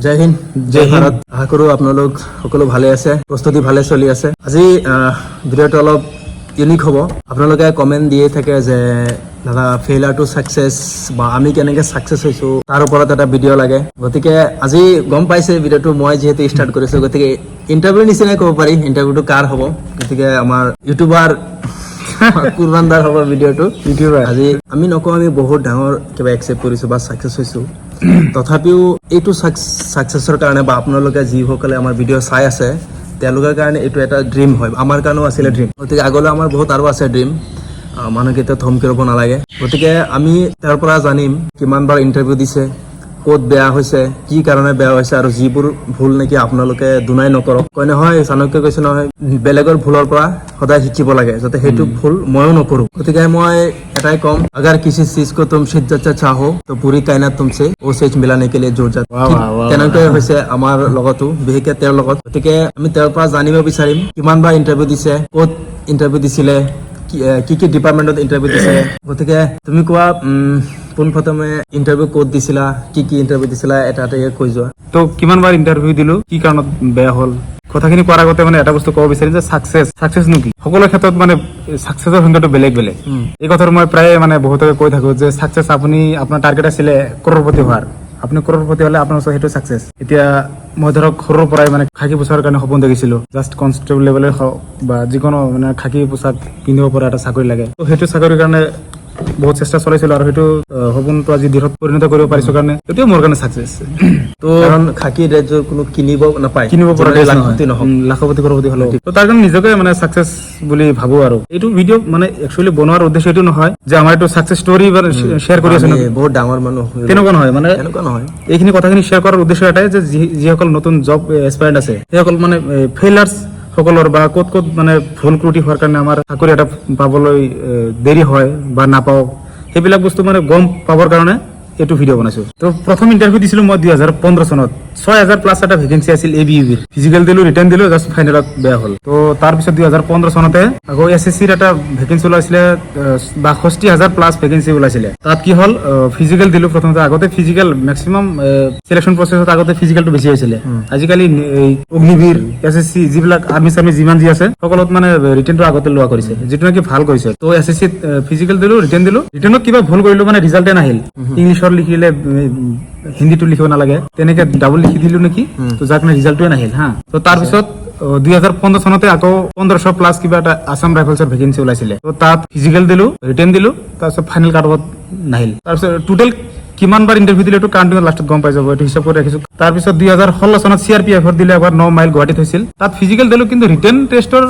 জয় হিন্দ, জয় ভাৰত। আশা কৰোঁ আপোনালোক সকলো ভালে আছে, প্ৰস্তুতি ভালে চলি আছে। আজি ভিডিঅ'টো অলপ ইউনিক হ'ব। আপোনালোকে কমেণ্ট দিয়ে থাকে যে দাদা ফেইলাৰ টু ছাকচেছ বা আমি কেনেকৈ ছাকচেছ হৈছোঁ তাৰ ওপৰত এটা ভিডিঅ' লাগে। গতিকে আজি গম পাইছে ভিডিঅ'টো মই যিহেতু ষ্টাৰ্ট কৰিছোঁ, গতিকে ইণ্টাৰভিউ নিচিনাই ক'ব পাৰি। ইণ্টাৰভিউটো কাৰ হ'ব? গতিকে আমাৰ ইউটিউবাৰ কুৰবানদাৰ হ'ব ভিডিঅ'টো। আজি আমি নকওঁ আমি বহুত ডাঙৰ কিবা একচেপ্ট কৰিছোঁ বা ছাকচেছ হৈছোঁ, তথাপিও এইটো ছাকচেছৰ কাৰণে বা আপোনালোকে যিসকলে আমাৰ ভিডিঅ' চাই আছে তেওঁলোকৰ কাৰণে এইটো এটা ড্ৰিম হয়। আমাৰ কাৰণেও আছিলে ড্ৰিম, গতিকে আগলৈ আমাৰ বহুত আৰু আছে ড্ৰিম। মানুহকেইটা থমকি ৰ'ব নালাগে। গতিকে আমি তেওঁৰ পৰা জানিম কিমান বাৰ ইণ্টাৰভিউ দিছে, ক'ত বেয়া হৈছে, কি কাৰণে বেয়া হৈছে, আৰু যিবোৰ ভুল নেকি আপোনালোকে দুনাই নকৰক। কয় নহয়, চাণক্যই কৈছে নহয়, বেলেগৰ ভুলৰ পৰা সদায় শিকিব লাগে, যাতে সেইটো ভুল ময়ো নকৰোঁ। গতিকে মই এটাই ক'ম, আগাৰ কিছি চিজ কো তুম শিদ্দত से चाहो तो पूरी कायनात तुमसे वो चीज मिलाने के लिए जुड़ जाता। তেনেকৈ হৈছে আমাৰ লগতো, বিশেষকৈ তেওঁৰ লগত। গতিকে আমি তেওঁৰ পৰা জানিব বিচাৰিম কিমান বাৰ ইণ্টাৰভিউ দিছে, ক'ত ইণ্টাৰভিউ দিছিলে, কি কি ডিপাৰ্টমেণ্টত ইণ্টাৰভিউ দিছে। গতিকে তুমি কোৱা, পোনপ্ৰথমে ইণ্টাৰভিউ ক'ত দিছিলা, কি কি ইণ্টাৰভিউ দিছিলা, এটা এটাকৈ কৈ যোৱা। তো কিমান বাৰ ইণ্টাৰভিউ দিলো, কি কাৰণত বেয়া হ'ল, কথাখিনি কোৱাৰ আগতে মানে এটা বস্তু ক'ব বিচাৰিম যে ছাকচেছনো কি। সকলো ক্ষেত্ৰত মানে ছাকচেছৰ সংজ্ঞাটো বেলেগ বেলেগ। এই কথাটো মই প্ৰায় মানে বহুতকে কৈ থাকো যে ছাকচেছ আপুনি আপোনাৰ টাৰ্গেট আছিলে কৰোড়পতি হোৱাৰ, আপুনি কৰোড়পতি হ'লে আপোনাৰ ওচৰত সেইটো ছাকচেছ। এতিয়া মই ধৰক সৰুৰ পৰাই মানে খাকী পোছাকৰ কাৰণে সপোন দেখিছিলো, জাষ্ট কনষ্টেবল লেভেলৰ হওক বা যিকোনো মানে খাকী পোছাক পিন্ধিব পৰা এটা চাকৰি লাগে। তো সেইটো চাকৰিৰ কাৰণে বহুত চেষ্টা চলাইছিলো, আৰু সেইটো সপোনটো আজি দৃঢ়ত পৰিণত কৰিব পাৰিছো কাৰণে এইটোৱে মোৰ কাৰণে ছাকচেছ। তো কাৰণ খাকী ড্ৰেছযোৰ কোনো কিনিব নাপায়, কিনিব পৰা লাখপতি নহওক, লাখপতি কৰোড়পতি হ'লেও। তো তাৰ কাৰণে নিজকে মানে ছাকচেছ বুলি ভাবো। আৰু এইটো ভিডিঅ' মানে একচুৱেলি বনোৱাৰ উদ্দেশ্য এইটো নহয় যে আমাৰ এইটো ছাকচেছ ষ্টৰি শ্বেয়াৰ কৰি আছো, বহুত ডাঙৰ মানুহ, তেনেকুৱা নহয়। মানে তেনেকুৱা নহয়, এইখিনি কথাখিনি শ্বেয়াৰ কৰাৰ উদ্দেশ্য এটাই যে যিসকল নতুন জব এছপায়াৰ্ড আছে, সেইসকল মানে ফেইলাৰ্ছ সকলৰ বা ক'ত ক'ত মানে ভুল ত্ৰুটি হোৱাৰ কাৰণে আমাৰ চাকৰি এটা পাবলৈ দেৰি হয় বা নাপাওঁ, সেইবিলাক বস্তু মানে গম পাবৰ কাৰণে এইটো ভিডিঅ' বনাইছো। তো প্ৰথম ইণ্টাৰভিউ দিছিলো মই 2015 চনত। 6000+ এটা ভেকেঞ্চি আছিল ABUBৰ। ফিজিকেল দিলো, ৰিটাৰ্ণ দিলো, জাষ্ট ফাইনেলত বেয়া হ'ল। তো তাৰপিছত 2015 চনতে আকৌ SSCৰ এটা ভেকেঞ্চি ওলাইছিলে, 62,000+ ভেকেঞ্চি ওলাইছিলে। তাত কি হ'ল, ফিজিকেল দিলো প্ৰথমতে। আগতে ফিজিকেল মেক্সিমাম চিলেকশ্যন প্ৰচেছত আগতে ফিজিকেলটো বেছি হৈছিলে। আজিকালি অগ্নিবীৰ, SSC যিবিলাক আৰ্মি চাৰ্মি যিমান যি আছে সকলোত মানে ৰিটাৰ্ণটো আগতে লোৱা কৰিছে, যিটো নেকি ভাল কৰিছে। তো SSCত ফিজিকেল দিলো, ৰিটাৰ্ণ দিলো। ৰিটাৰ্ণত কিবা ভুল কৰিলো, মানে ৰিজাল্টে নাহিল। ইংলিছৰ লিখিলে হিন্দীটো লিখিব নালাগে, তেনেকে ডাবল লিখি দিলো নেকি, তো যাৰ কাৰণে ৰিজাল্টটোৱে নাহিল। তো তাৰপিছত 2015 চনতে আকৌ 1500+ কিবা এটা আছাম ৰাইফলছৰ ভেকেঞ্চি ওলাইছিলে। তো তাত ফিজিকেল দিলো, ৰিটাৰ্ণ দিলো, তাৰপিছত ফাইনেল কাটঅফত নাহিল। তাৰপিছত টোটেল কিমান বাৰ ইণ্টাৰভিউ দিলে এইটো কাউণ্টিঙত লাষ্টত গম পাই যাব, এইটো হিচাপ কৰি ৰাখিছো। তাৰপিছত 2016 চনত CRPFত দিলে, এবাৰ 9 মাইল গুৱাহাটীত হৈছিল। তাত ফিজিকেল দিলো, কিন্তু ৰিটেন টেষ্টৰ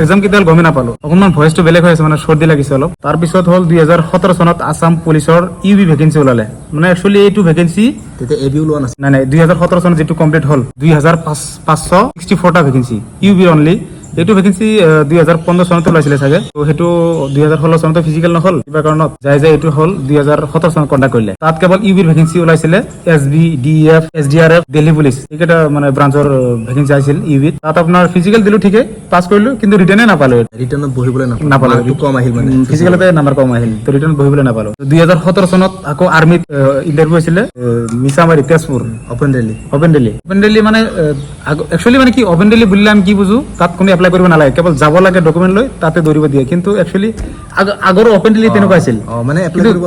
এক্সাম কেইটা গমেই নাপালো। অকণমান ভইচটো বেলেগ হৈ আছে, মানে চৰ্দি লাগিছে অলপ। তাৰপিছত হ'ল 2017 চনত আছাম পুলিচৰ UB ভেকেঞ্চি ওলালে। মানে একচুৱেলি এইটো ভেকেঞ্চি তেতিয়া ABU লোৱা নাছিল। নাই 2017 চনত যিটো কমপ্লিট হ'ল, 2564টা ভেকেঞ্চি UB অনলি। এইটো ভেকেঞ্চি 2015 চনতে ওলাইছিলে চাগে। তো সেইটো 2016 চনতে ফিজিকেল নহ'ল কিবা কাৰণত, যাই এইটো হ'ল 2017 চনত কণ্ডাক্ট কৰিলে। তাত কেৱল UBৰ ভেকেঞ্চি ওলাইছিলে, SB, DEF, SDRF, Delhi police, এইকেইটা মানে ব্ৰাঞ্চৰ ভেকেঞ্চি আহিছিল UBত। তাত আপোনাৰ ফিজিকেল দিলো, ঠিকে পাছ কৰিলো, কিন্তু ৰিটাৰ্ণে নাপালো। ৰিটাৰ্ণত বহিবলৈ নাপালো, কম আহিল, মানে ফিজিকেলতে নাম্বাৰ কম আহিল, তো ৰিটাৰ্ণত বহিবলৈ নাপালো। 2017 চনত আকৌ আৰ্মিত ইণ্টাৰভিউ হৈছিলে, মিছামাৰী, তেজপুৰ, অপেন দিল্লী। মানে একচুৱেলি মানে কি, অপেন দিল্লী বুলিলে আমি কি বুজো, তাত কোনো এপ্লাই কৰিব নালাগে, কেৱল যাব লাগে ডকুমেণ্ট লৈ, তাতে দৌৰিব দিয়ে। কিন্তু একচুৱেলি আগৰ অপেন দিল্লী তেনেকুৱা আছিল, মানে এপ্লাই কৰিব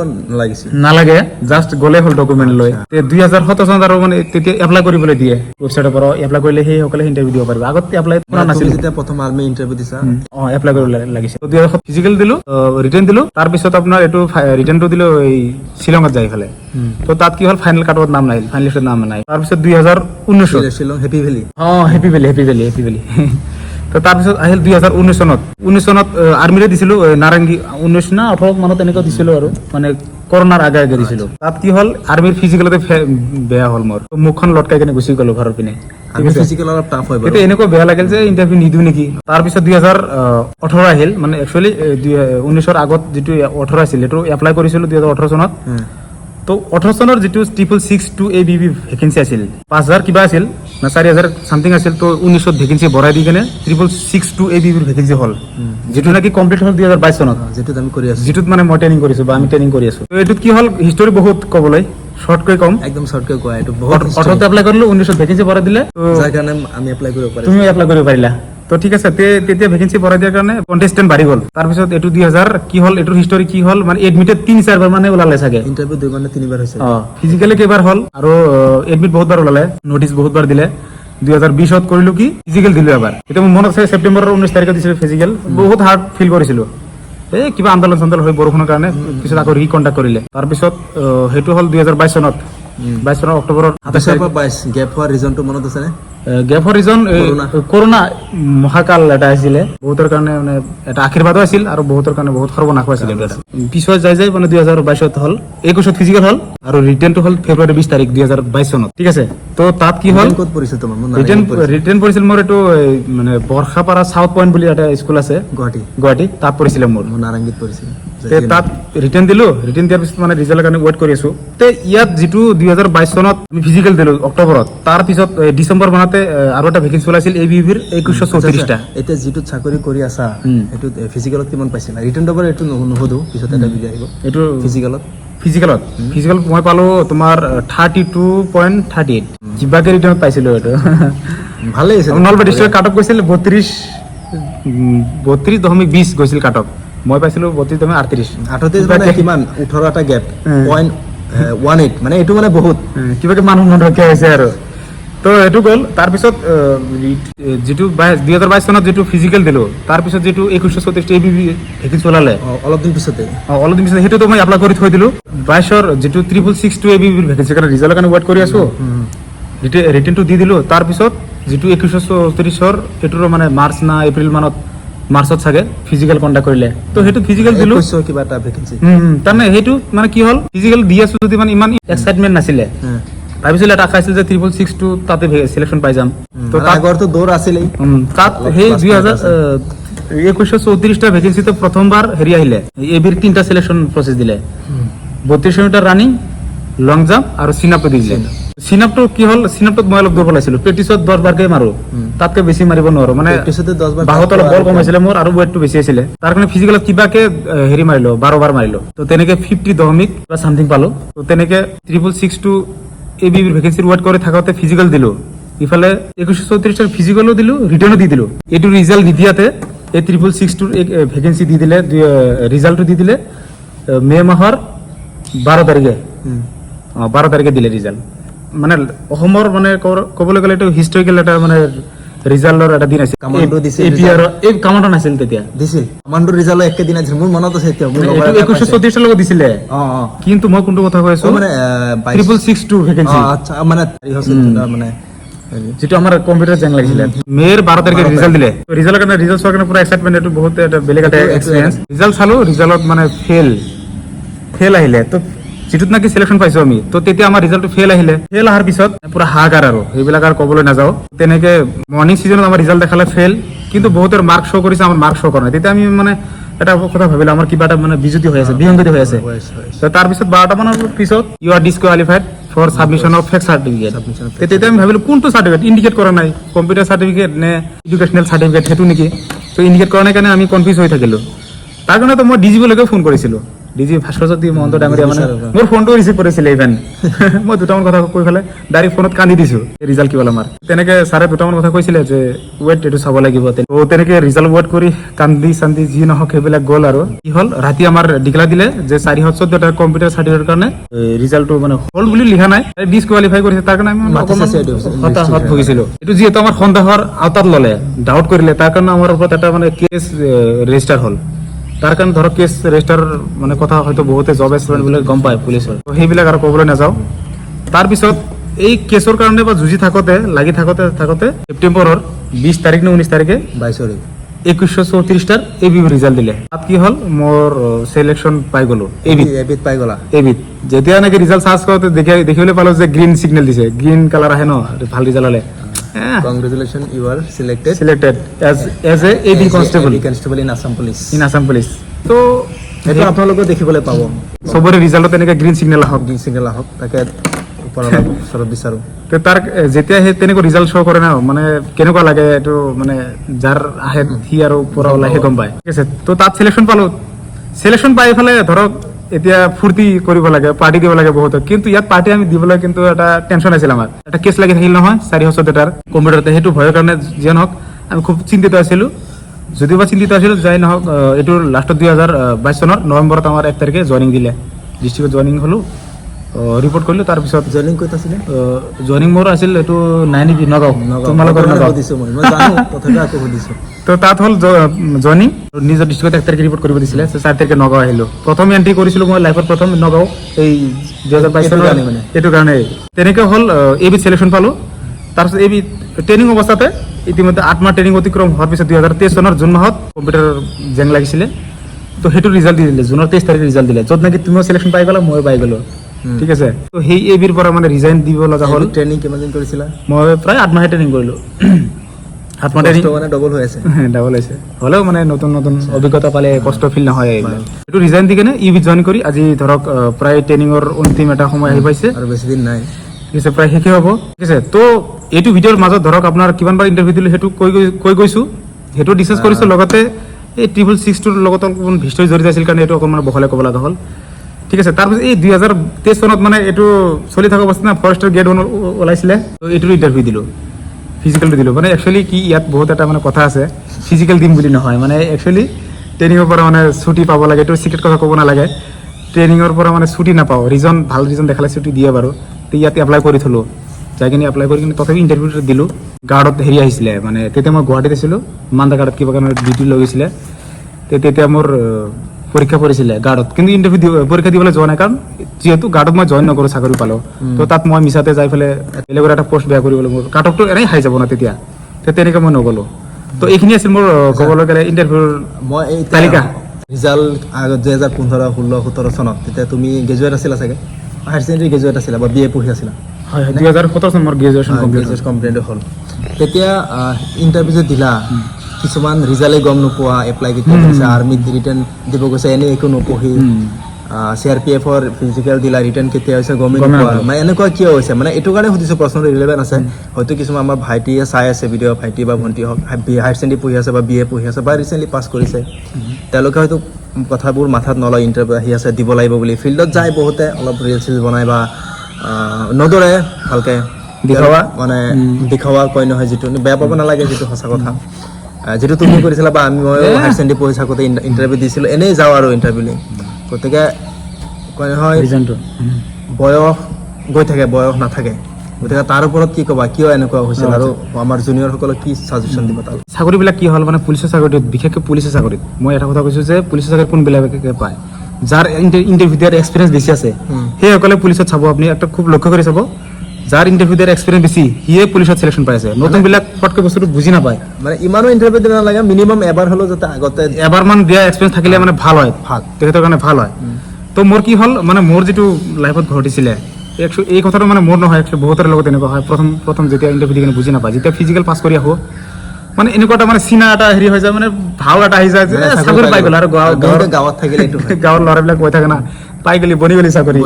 নালাগে, জাষ্ট গ'লে হ'ল ডকুমেণ্ট লৈ। 2017 চনত আৰু মানে তেতিয়া এপ্লাই কৰিবলৈ দিয়ে, ৱেবছাইটৰ পৰা এপ্লাই কৰিলে সেইসকলে ইণ্টাৰভিউ দিব পাৰিব। আগতে এপ্লাই কৰা নাছিল, যেতিয়া প্ৰথম আৰ্মি ইণ্টাৰভিউ দিছা এপ্লাই কৰিব লাগিছে। 2017 ফিজিকেল দিলো, ৰিটাৰ্ণ দিলো। তাৰপিছত আপোনাৰ এইটো ৰিটাৰ্ণটো দিলো এই শ্বিলঙত যাই ফালে। তো তাত কি হ'ল, ফাইনেল কাটঅফত নাম নাহিল, ফাইনেল লিষ্টত নাম নাই। তাৰপিছত 2019 Shillong happy valley. Happy valley. তো তাৰপিছত আহিল 2019 চনত আৰ্মিৰে দিছিলো, নাৰেংগী 19 না 18 মানত এনেকুৱা দিছিলো, আৰু মানে কৰোণাৰ আগে দিছিলো। তাত কি হ'ল, আৰ্মিৰ ফিজিকেলতে বেয়া হ'ল মোৰ, মুখখন লটকাই কেনে গুচি গ'লো ঘৰৰ পিনে। এতিয়া এনেকুৱা বেয়া লাগিল যে ইণ্টাৰভিউ নিদিওঁ নেকি। তাৰপিছত 2018 আহিল, মানে একচুৱেলি 19ৰ আগত যিটো 18 আছিল সেইটো এপ্লাই কৰিছিলো 2018 চনত। তো 18 চনৰ যিটো 662 ABB ভেকেঞ্চি আছিল, 5000 কিবা আছিল না 4000 চামথিং আছিল। তো 19ত ভেকেঞ্চি বঢ়াই দি কেনে 662 ABB ভেকেঞ্চি হ'ল, যিটো নাকি কমপ্লিট হ'ল 2022 চনত, যিটোত মানে মই ট্ৰেইনিং কৰিছো বা আমি ট্ৰেইনিং কৰি আছো। তো এইটোত কি হ'ল, হিষ্টৰী বহুত ক'বলৈ। শৰ্টকৈ কম একদম শৰ্টকৈ কোৱা এইটো বহুত অটোতে এপ্লাই কৰিলো 1900 ভেকেঞ্চি ভৰাই দিলে তো যাৰ কাৰণে আমি এপ্লাই কৰিব পাৰিম তুমি এপ্লাই কৰিব পাৰিলা তো ঠিক আছে তেতিয়া ভেকেঞ্চি ভৰাই দিয়াৰ কাৰণে কণ্টেষ্টেণ্ট বাঢ়ি গ'ল তাৰপিছত এইটো 2000 কি হ'ল এইটোৰ হিষ্টৰী কি হ'ল মানে এডমিটেড 3-4 বাৰ মানে ওলালে চাগে ইণ্টাৰভিউ 2 নে 3 বাৰ হৈছে ফিজিকেলি কেইবাৰ হ'ল আৰু এডমিট বহুত বাৰ ওলালে নোটিছ বহুত বাৰ দিলে 2020 কৰিলো কি ফিজিকেল দিলো এবাৰ এতিয়া মোৰ মনত আছে ছেপ্টেম্বৰৰ 19 তাৰিখে দিছিলো ফিজিকেল বহুত হাৰ্ড ফিল কৰিছিলো এই কিবা আন্দোলন চন্দোলন হৈ বৰষুণৰ কাৰণে পিছত আকৌ ৰিকণ্ডাক্ট কৰিলে তাৰপিছত সেইটো হ'ল 2022 চনত 22 চনৰ অক্টোবৰৰ 22 গেপ হোৱাৰ ৰিজনটো মনত আছে নে গেপৰ ৰিজন কৰোণা মহাকাল এটা আছিলে বহুতৰ কাৰণে মানে এটা আশীৰ্বাদো আছিল আৰু বহুতৰ কাৰণে বহুত সৰ্বনাশো আছিল পিছত যাই মানে 2022 হ'ল 21 ফিজিকেল হ'ল আৰু ৰিটেনটো হ'ল ফেব্ৰুৱাৰী 20 তাৰিখ 2022 চনত ঠিক আছে তো তাত কি হ'ল ক'ত পৰিছে তোমাৰ ৰিটেন পৰিছিল মোৰ এইটো মানে বৰ্ষাপাৰা সাউথ পইণ্ট বুলি এটা স্কুল আছে গুৱাহাটী তাত পৰিছিলে মোৰ নাৰেংগীত পৰিছিল তাত ৰিটেন দিলো ৰিটেন দিয়াৰ পিছত মানে ৰিজাল্টৰ কাৰণে ৱেইট কৰি আছো তে ইয়াত যিটো 2022 চনত আমি ফিজিকেল দিলো অক্টোবৰত তাৰ পিছত ডিচেম্বৰ মাহতে আৰু এটা ভেকেঞ্চি ওলাইছিল এবিভিৰ 2134টা এতিয়া যিটো চাকৰি কৰি আছা এইটো ফিজিকেলত কিমান পাইছিলা ৰিটেন নম্বৰ এইটো নুহুদো পিছত এটা ভিডিঅ' আহিব এইটো ফিজিকেলত মই পালো তোমাৰ 32.38 কিবাকে ৰিটেনত পাইছিলো এইটো ভালে হৈছে নলবাৰী ডিষ্ট্ৰিক্ট কাট অফ গৈছিল 32.20 গৈছিল কাট অফ মই পাইছিলো 32.38 আঠতে মানে কিমান 18টা গেপ 0.18 মানে এইটো মানে বহুত কিবাকে মানুহ নৰখীয়া হৈছে আৰু তো এইটো গ'ল তাৰপিছত যিটো 2022 চনত যিটো ফিজিকেল দিলো তাৰপিছত যিটো 2134 এবিবি ভেকেঞ্চি ওলালে অলপ দিন পিছতে সেইটোতো মই এপ্লাই কৰি থৈ দিলো 22ৰ যিটো 6662 এবিবিৰ ভেকেঞ্চি কাৰণে ৰিজাল্টৰ কাৰণে ৱেইট কৰি আছো ৰিটেনটো দি দিলো তাৰপিছত যিটো 2134ৰ এইটোৰ মানে মাৰ্চ না এপ্ৰিল মাৰ্চত চাগে ফিজিকেল কণ্ডাক্ট কৰিলে তো সেইটো ফিজিকেল দিলো কিবা এটা ভেকেঞ্চি তাৰমানে সেইটো মানে কি হ'ল ফিজিকেল দি আছো যদি মানে ইমান এক্সাইটমেণ্ট নাছিলে ভাবিছিলো এটা আশা আছিল যে 6662 তাতে সিলেকশন পাই যাম তো আগৰটো দৌৰ আছিলেই তাত সেই 2134টা ভেকেঞ্চিতে প্ৰথমবাৰ হেৰি আহিলে এবিৰ 3টা সিলেকশন প্ৰসেস দিলে 32 মিটাৰ ৰানিং লং জাম্প আৰু সিনাপটো দিলে সিনাপটো কি হ'ল সিনাপটোত মই অলপ দৌৰ পেলাইছিলো প্ৰেক্টিছত 10 বাৰকে মাৰো তাতকে বেছি মাৰিব নোৱাৰো মানে প্ৰেক্টিছতে 10 বাৰ বাহুত অলপ বল কম হৈছিলে মোৰ আৰু ৱেটটো বেছি আছিলে তাৰ কাৰণে ফিজিকেলত কিবাকে হেৰি মাৰিলো 12 বাৰ মাৰিলো তো তেনেকে 50 দশমিক বা সামথিং পালো তো তেনেকে 6662 এবিবিৰ ভেকেঞ্চিৰ ৱেট কৰি থাকোতে ফিজিকেল দিলো ইফালে 2134টাৰ ফিজিকেলও দিলো ৰিটাৰ্ণও দি দিলো এইটো ৰিজাল্ট দি দিয়াতে এই 6662 ভেকেঞ্চি দি দিলে ৰিজাল্টটো দি দিলে মে মাহৰ 12 তাৰিখে 12 তাৰিখে দিলে ৰিজাল্ট মানে অসমৰ মানে ক'বলৈ গ'লে এইটো হিষ্টৰিকেল এটা মানে ৰিজাল্টৰ এটা দিন আছিল কামাণ্ডো দিছিল এই কামাণ্ডো নাছিল তেতিয়া দিছিল কামাণ্ডো ৰিজাল্ট একে দিন আছিল মোৰ মনত আছে এতিয়া মোৰ 2134 লগত দিছিলে কিন্তু মই কোনটো কথা কৈ আছো মানে 6662 ভেকেঞ্চি আচ্ছা মানে মানে যেটো আমাৰ কম্পিউটাৰ জেং লাগিছিলে মেৰ 12 তাৰিখে ৰিজাল্ট দিলে ৰিজাল্টৰ কাৰণে ৰিজাল্ট চোৱাৰ কাৰণে পুৰা এক্সাইটমেন্ট এইটো বহুত এটা বেলেগ এটা এক্সপেৰিয়েন্স ৰিজাল্ট চালো ৰিজাল্টত মানে ফেল আহিলে তো যেটোত নাকি সিলেকশন পাইছো আমি তো তেতিয়া আমাৰ ৰিজাল্টটো ফেল আহিলে ফেল অহাৰ পিছত পুৰা হাহাকাৰ আৰু এইবিলাক আৰু ক'বলৈ নাযাও তেনেকে মৰ্নিং সিজনত আমাৰ ৰিজাল্ট দেখালে ফেল কিন্তু বহুতৰ মাৰ্ক শ্ব' কৰিছে আমাৰ মাৰ্ক শ্ব' কৰা নাই তেতিয়া আমি মানে এটা কথা ভাবিলো আমাৰ কিবা এটা মানে বিজুতি হৈ আছে বিসংগতি হৈ আছে তো তাৰ পিছত 12টা মানৰ পিছত you are disqualified for submission of fake certificate তেতিয়া আমি ভাবিলো কোনটো সাৰ্টিফিকেট ইন্ডিকেট কৰা নাই কম্পিউটাৰ সাৰ্টিফিকেট নে এডুকেশনাল সাৰ্টিফিকেট হেতু নেকি তো ইন্ডিকেট কৰা নাই কাৰণে আমি কনফিউজ হৈ থাকিলো তাৰ কাৰণে তো মই ডিজিবলৈকে ফোন কৰিছিলো ডিজি ভাস্কৰজ্যোতি মহন্ত ডাঙৰীয়া মানে মোৰ ফোনটো ৰিচিভ কৰিছিলে ইভেন মই দুটামান কথা কৈ ফেলে ডাইৰেক্ট ফোনত কান্দি দিছো ৰিজাল্ট কি হ'ল আমাৰ তেনেকে ছাৰে দুটামান কথা কৈছিলে যে ৱেট এইটো চাব লাগিব তেনেকে ৰিজাল্ট ৱেট কৰি কান্দি চান্দি যি নহওক সেইবিলাক গ'ল আৰু কি হ'ল ৰাতি আমাৰ ডিক্লাৰ দিলে যে 414টা কম্পিউটাৰ সাৰ্টিফিকেটৰ কাৰণে ৰিজাল্টটো মানে হ'ল বুলি লিখা নাই ডিসকোৱালিফাই কৰিছে তাৰ কাৰণে আমি হতাশাত ভুগিছিলো এইটো যিহেতু আমাৰ সন্দেহৰ আওতাত ল'লে ডাউট কৰিলে তাৰ কাৰণে আমাৰ ওপৰত এটা মানে কেছ ৰেজিষ্টাৰ হ'ল তাৰ কাৰণে ধৰক কেছ ৰেজিষ্টাৰ মানে কথা হয়তো বহুতে জব এক্সপেৰিয়েন্স বুলি গম পায় পুলিচৰ তো সেইবিলাক আৰু ক'বলৈ নাযাওঁ তাৰপিছত এই কেছৰ কাৰণে বা যুঁজি লাগি থাকোতে ছেপ্টেম্বৰৰ 20 তাৰিখ নে 19 তাৰিখে 2134টাৰ এবিবি ৰিজাল্ট দিলে তাত কি হ'ল মোৰ সিলেকশন পাই গলো এবিত পাই গলা এবিত যেতিয়া নাকি ৰিজাল্ট সাৰ্চ কৰোতে দেখিবলৈ পালো যে গ্ৰীণ সিগনেল দিছে গ্ৰীণ কালাৰ আহে ন ভাল ৰিজাল্ট হলে Congratulations, you are selected as a AB constable in Assam Police. তো এটা আপোনালোকে দেখিবলৈ পাব সবৰে ৰিজাল্টত এনেকৈ গ্ৰীণ সিগনেল আহক তাকে ওপৰত সৰব বিচাৰো তো তাৰ যেতিয়া হে তেনেকৈ ৰিজাল্ট শ্ব' কৰে না মানে কেনেকুৱা লাগে এইটো মানে যাৰ আহে সি আৰু পৰা ওলাই গম পায় ঠিক আছে তো তাত সিলেকশন পালো সিলেকশন পাই ফালে ধৰক এতিয়া ফূৰ্তি কৰিব লাগে, পাৰ্টি দিব লাগে বহুতক, কিন্তু ইয়াত পাৰ্টি আমি দিবলৈ কিন্তু এটা টেনশ্যন আছিল আমাৰ, এটা কেছ লাগি থাকিল নহয় 4 এটাৰ কম্পিউটাৰতে, সেইটো ভয়ৰ কাৰণে যিয়ে নহওক আমি খুব চিন্তিত আছিলোঁ। যদিওবা চিন্তিত আছিলোঁ, যাই নহওক এইটো লাষ্টত 2022 চনৰ নৱেম্বৰত আমাৰ 1 তাৰিখে জইনিং দিলে, ডিষ্ট্ৰিক্টত জইনিং হ'লোঁ, ৰিপৰ্ট কৰিলোঁ। তাৰপিছত জইনিং ক'ত আছিলে? জইনিং মোৰ আছিল এইটো 9 নগাঁও, তোমালোকৰ নগাঁও। সুধিছোঁ মই জানো, তথাপি আকৌ সুধিছোঁ। তো তাত হ'ল জইনিং, নিজৰ ডিষ্ট্ৰিক্টত 1 তাৰিখে ৰিপৰ্ট কৰিব দিছিলে, 4 তাৰিখে নগাঁও আহিলোঁ। প্ৰথম এণ্ট্ৰি কৰিছিলোঁ মই লাইফত, প্ৰথম নগাঁও, এই 2022 চনৰ মানে এইটো কাৰণে। তেনেকৈ হ'ল এবিধ চিলেকশ্যন পালোঁ। তাৰপিছত এবিধ ট্ৰেইনিং অৱস্থাতে ইতিমধ্যে 8 মাহ ট্ৰেইনিং অতিক্ৰম হোৱাৰ পিছত 2023 চনৰ জুন মাহত কম্পিউটাৰ জেং লাগিছিলে, তো সেইটো ৰিজাল্ট দি দিলে, জুনৰ 23 তাৰিখে ৰিজাল্ট দিলে, য'ত নেকি তুমিও চিলেকশ্যন পাই গ'লা, ময়ো পাই গ'লোঁ। ঠিক আছে, তো সেই এবিৰ পৰা মানে ৰিজাইন দিব লগা হ'ল। ট্ৰেইনিং কিমান দিন কৰিছিলা? মই প্ৰায় 8 মাহে ট্ৰেইনিং কৰিলোঁ। 8 মাহ ট্ৰেইনিং মানে ডবল হৈ আছে। ডাবল হৈছে, হ'লেও মানে নতুন নতুন অভিজ্ঞতা পালে কষ্ট ফিল নহয়। এইটো ৰিজাইন দি কেনে ইবিত জইন কৰি আজি ধৰক প্ৰায় ট্ৰেইনিঙৰ অন্তিম এটা সময় আহি পাইছে, আৰু বেছি দিন নাই। ঠিক আছে, প্ৰায় শেষে হ'ব। ঠিক আছে, তো এইটো ভিডিঅ'ৰ মাজত ধৰক আপোনাৰ কিমানবাৰ ইণ্টাৰভিউ দিলোঁ সেইটো কৈ গৈছোঁ, সেইটো ডিছকাছ কৰিছোঁ। লগতে এই 666টোৰ লগত অকণমান হিষ্টৰী জড়িত আছিল কাৰণে এইটো অকণমান বহলাই ক'ব লগা হ'ল। ঠিক আছে, তাৰপিছত এই 2023 চনত মানে এইটো চলি থকা অৱস্থা ফৰেষ্টৰ গ্ৰেড 1 ওলাইছিলে, তো এইটোৰ ইণ্টাৰভিউ দিলোঁ, ফিজিকেলটো দিলোঁ। মানে একচুৱেলি কি ইয়াত বহুত এটা মানে কথা আছে, ফিজিকেল দিম বুলি নহয়, মানে একচুৱেলি ট্ৰেইনিঙৰ পৰা মানে ছুটি পাব লাগে, এইটো চিক্ৰেট কথা ক'ব নালাগে। ট্ৰেইনিঙৰ পৰা মানে ছুটি নাপাওঁ, ভাল ৰিজন দেখালে ছুটি দিয়ে বাৰু। তো ইয়াত এপ্লাই কৰি থলোঁ, যাই কিনে এপ্লাই কৰি কিনে তথাপি ইণ্টাৰভিউটো দিলোঁ। গাৰ্ডত হেৰি আহিছিলে, মানে তেতিয়া মই গুৱাহাটীত আছিলোঁ, মান্দা গাৰ্ডত কিবা কাৰণে ডিউটি লৈ গৈছিলে, তেতিয়া মোৰ পৰীক্ষা পৰিছিলে গাৰ্ডত, কিন্তু ইণ্টাৰভিউ পৰীক্ষা দিবলৈ যোৱা নাই, কাৰণ যিহেতু গাৰ্ডত মই জইন নকৰোঁ, চাকৰি পালোঁ, তো তাত মই মিছাতে যাই পেলাই বেলেগৰ এটা পষ্ট বেয়া কৰিবলৈ মোৰ কাটকটো এনেই হাই যাব না, তেতিয়া তেনেকৈ মই নগ'লোঁ। তো এইখিনি আছিল মোৰ ক'বলৈ গ'লে ইণ্টাৰভিউৰ মই এই তালিকা। ৰিজাল্ট আগত 2015, 16, 17 চনত তেতিয়া তুমি গ্ৰেজুৱেট আছিলা চাগে, হায়াৰ ছেকেণ্ডেৰী গ্ৰেজুৱেট আছিলা বা BA পঢ়ি আছিলা? হয়, 2017 চনত মোৰ গ্ৰেজুৱেশ্যন কমপ্লিট হ'ল। তেতিয়া ইণ্টাৰভিউ যে দিলা, কিছুমান ৰিজাল্টে গম নোপোৱা, এপ্লাই কেতিয়া কৰিছে, আৰ্মিত ৰিটাৰ্ণ দিব গৈছে, এনেই একো নপঢ়ি, CRPFৰ ফিজিকেল দিলা, ৰিটাৰ্ণ কেতিয়া হৈছে গমেই নোপোৱা, মানে এনেকুৱা কিয় হৈছে? মানে এইটো কাৰণে সুধিছোঁ, প্ৰশ্নটো ৰিলেভেণ্ট আছে। হয়তো কিছুমান আমাৰ ভাইটিয়ে চাই আছে ভিডিঅ', ভাইটি বা ভণ্টি হওক, হায়াৰ ছেকেণ্ডেৰী পঢ়ি আছে বা BA পঢ়ি আছে বা ৰিচেণ্টলি পাছ কৰিছে, তেওঁলোকে হয়তো কথাবোৰ মাথাত নলয়, ইণ্টাৰভিউ আহি আছে দিব লাগিব বুলি। ফিল্ডত যায় বহুতে, অলপ ৰিলচ বনাই বা নদৌৰে ভালকৈ দেখাৱা, মানে দেখাৱা কয় নহয়, যিটো বেয়া পাব নালাগে, যিটো সঁচা কথা, যিটো তুমি কৰিছিলা বা ময়ো হায়াৰ ছেকেণ্ডেৰী পঢ়ি থাকোঁতে ইণ্টাৰভিউ দিছিলোঁ, এনেই যাওঁ আৰু ইণ্টাৰভিউলৈ। গতিকে কয় নহয় বয়স গৈ থাকে, বয়স নাথাকে। গতিকে তাৰ ওপৰত কি ক'বা, কিয় এনেকুৱা হৈছিল, আৰু আমাৰ জুনিয়ৰসকলক কি ছাজেশ্যন দিব? তাৰ চাকৰিবিলাক কি হ'ল, মানে পুলিচৰ চাকৰিত, বিশেষকৈ পুলিচৰ চাকৰিত মই এটা কথা কৈছোঁ যে পুলিচৰ চাকৰি কোনবিলাকে পায়, যাৰ ইণ্টাৰভিউ দিয়াৰ এক্সপিৰিয়েঞ্চ বেছি আছে, সেইসকলে পুলিচত চাব। আপুনি একটা খুব লক্ষ্য কৰি চাব, যাৰ ইণ্টাৰভিউ দিয়াৰ এক্সপিৰিয়েঞ্চ বেছি, সিয়ে পুলিচত চিলেকশ্যন পাই আছে। নতুনবিলাক পটকৈ বস্তুটো বুজি নাপায়, মানে ইমানো ইণ্টাৰভিউ দিব নালাগে, মিনিমাম এবাৰ হ'লেও যাতে আগতে এবাৰমান দিয়া এক্সপিৰিয়েঞ্চ থাকিলে মানে ভাল হয়, তেখেতৰ কাৰণে ভাল হয়। তো মোৰ কি হ'ল, মানে মোৰ যিটো লাইফত ঘটিছিলে, এই কথাটো মানে মোৰ নহয়, বহুতৰ লগত এনেকুৱা হয়। প্ৰথম যেতিয়া ইণ্টাৰভিউ দি কিনে বুজি নাপায়, যেতিয়া ফিজিকেল পাছ কৰি আহোঁ, মানে এনেকুৱা এটা মানে চিনা এটা হেৰি হৈ যায়, মানে ভাও এটা আহি যায় যে চাকৰি পাই গ'ল। আৰু গাঁৱত থাকিলে গাঁৱৰ ল'ৰাবিলাক কৈ থাকে না, পাই গ'লি, বনি গ'লি চাকৰি,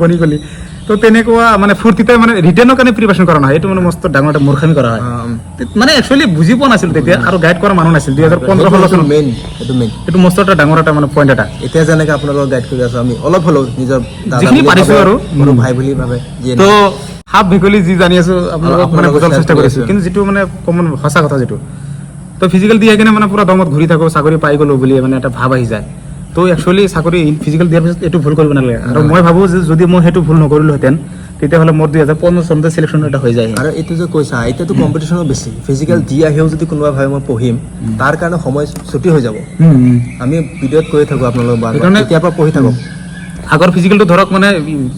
বনি গ'লি। তো তেনেকুৱা মানে ফূৰ্তিতে মানে ৰিটাৰ্ণৰ কাৰণে প্ৰিপাৰেশ্যন কৰা নহয়, এইটো মানে মস্ত ডাঙৰ এটা মূৰ্খামি কৰা হয়। মানে একচুৱেলি বুজি পোৱা নাছিল তেতিয়া, আৰু গাইড কৰা মানুহ নাছিল। 2015-16 চনত মেইন এইটো মস্ত এটা ডাঙৰ এটা মানে পইণ্ট এটা। এতিয়া যেনেকৈ আপোনালোকক গাইড কৰি আছোঁ আমি, অলপ হ'লেও নিজৰ যিখিনি পাৰিছোঁ আৰু ভাই বুলি ভাবে, তো সাপ ভেকুলী যি জানি আছোঁ আপোনালোকক মানে বুজাব চেষ্টা কৰিছোঁ, কিন্তু যিটো মানে কমন সঁচা কথা যিটো, তো ফিজিকেল দি কিনে মানে পুৰা দমত ঘূৰি থাকোঁ, চাকৰি পাই গ'লোঁ বুলি মানে এটা ভাৱ আহি যায়। তো একচুৱেলি চাকৰি ফিজিকেল দিয়াৰ পিছত এইটো ভুল কৰিব নালাগে, আৰু মই ভাবোঁ যে যদি মই সেইটো ভুল নকৰিলোহেঁতেন, তেতিয়াহ'লে মোৰ 2015 চনতে চিলেকশ্যন এটা হৈ যায়। আৰু এইটো যে কৈছা, এতিয়াতো কম্পিটিশ্যনো বেছি, ফিজিকেল দি আহিও যদি কোনোবা ভাবে মই পঢ়িম, তাৰ কাৰণে সময় ছুটি হৈ যাব। আমি ভিডিঅ'ত কৈ থাকোঁ আপোনালোক, তেতিয়াৰ পৰা পঢ়ি থাকক। আগৰ ফিজিকেলটো ধৰক মানে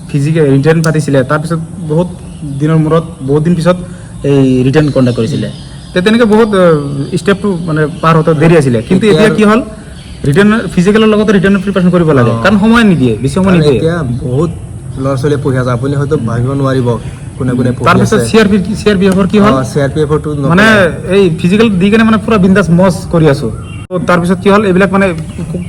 ফিজিকেল ৰিটাৰ্ণ পাতিছিলে, তাৰপিছত বহুত দিনৰ মূৰত, বহুত দিন পিছত এই ৰিটাৰ্ণ কণ্ডাক্ট কৰিছিলে, তেনেকৈ বহুত ষ্টেপটো মানে পাৰ হওঁতে দেৰি আছিলে। কিন্তু এতিয়া কি হ'ল, ৰিটাৰ্ণ ফিজিকেলৰ লগতে ৰিটাৰ্ণৰ প্ৰিপাৰেশ্যন কৰিব লাগে, কাৰণ সময় নিদিয়ে, বেছি সময় নিদিয়ে। এতিয়া বহুত ল'ৰা ছোৱালীয়ে পঢ়ি আছে, আপুনি হয়তো ভাবিব নোৱাৰিব কোনে কোনে পঢ়ি আছে। তাৰপিছত CRPFৰ কি হ'ল, CRPFৰটো মানে এই ফিজিকেল দি কেনে মানে পুৰা বিন্দাছ মজ কৰি আছোঁ। তো তাৰপিছত কি হ'ল, এইবিলাক মানে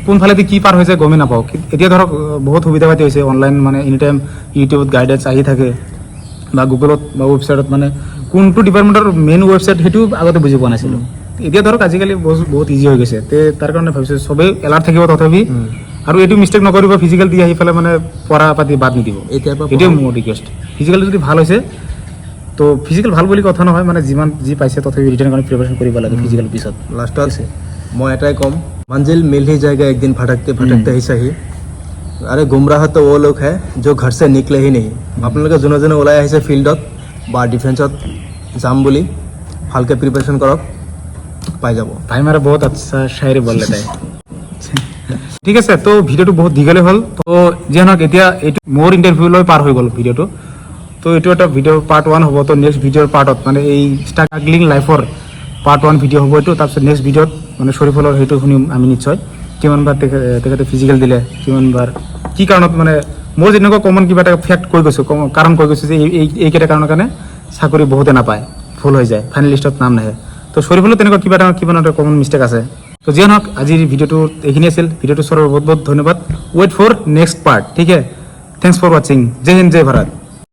কোনফালেদি কি পাৰ হৈছে গমেই নাপাওঁ। এতিয়া ধৰক বহুত সুবিধা পাতি হৈছে, অনলাইন মানে এনি টাইম ইউটিউবত গাইডেন্স আহি থাকে, বা গুগলত বা ৱেবছাইটত, মানে কোনটো ডিপাৰ্টমেণ্টৰ মেইন ৱেবছাইট সেইটো আগতে বুজি পোৱা নাছিলোঁ। এতিয়া ধৰক আজিকালি বহুত ইজি হৈ গৈছে, তাৰ কাৰণে ভাবিছোঁ চবেই এলাৰ্ট থাকিব, তথাপি আৰু এইটো মিষ্টেক নকৰিব ফিজিকেল দি আহি পেলাই মানে পঢ়া পাতি বাদ নিদিব এতিয়াৰ পৰা এইটোৱে মোৰ ৰিকুৱেষ্ট ফিজিকেল যদি ভাল হৈছে তো ফিজিকেল ভাল বুলি কথা নহয় মানে যিমান যি পাইছে তথাপি ৰিটাৰ্ণ কাৰণে প্ৰিপাৰেশ্যন কৰিব লাগে ফিজিকেল পিছত লাষ্টত মই এটাই ক'ম मंजिल मिल ही जाएगा एक दिन भटकते भटकते ही सही अरे गुमराह तो वो लोग है जो घर से निकले ही नहीं আপোনালোকে যোনে যোনে ওলাই আহিছে ফিল্ডত বা ডিফেন্সত যাম বুলি ভালকৈ প্ৰিপাৰেশ্যন কৰক পাই যাব ভাই মাৰে বহুত আচ্ছা শায়েৰী বল লেতা है ঠিক আছে তো ভিডিঅ'টো বহুত দীঘলে হ'ল তো যিয়ে নহওক এতিয়া এইটো মোৰ ইণ্টাৰভিউলৈ পাৰ হৈ গ'ল ভিডিঅ'টো তো এইটো এটা ভিডিঅ' পাৰ্ট 1 হ'ব তো নেক্সট ভিডিঅ'ৰ পাৰ্টত মানে এই ষ্ট্ৰাগলিং লাইফৰ পাৰ্ট 1 ভিডিঅ' হ'ব এইটো তাৰপিছত নেক্সট ভিডিঅ'ত মানে শ্বৰীফুলৰ সেইটো শুনিম আমি নিশ্চয় কিমানবাৰ তেখেতে ফিজিকেল দিলে কিমানবাৰ কি কাৰণত মানে মোৰ যেনেকুৱা কমন কিবা এটা ফেক্ট কৈ গৈছোঁ কাৰণ কৈ গৈছোঁ যে এইকেইটা কাৰণৰ কাৰণে চাকৰি বহুতে নাপায় ভুল হৈ যায় ফাইনেল লিষ্টত নাম নাহে তো শ্বৰীফুলৰ তেনেকুৱা কিবা এটা কমন মিষ্টেক আছে তো যিয়ে নহওক আজিৰ ভিডিঅ'টো এইখিনি আছিল ভিডিঅ'টো চোৱাৰ বহুত বহুত ধন্যবাদ ৱেইট ফৰ নেক্সট পাৰ্ট ঠিক আছে থেংকছ ফৰ ৱাচিং জয় হিন্দ জয় ভাৰত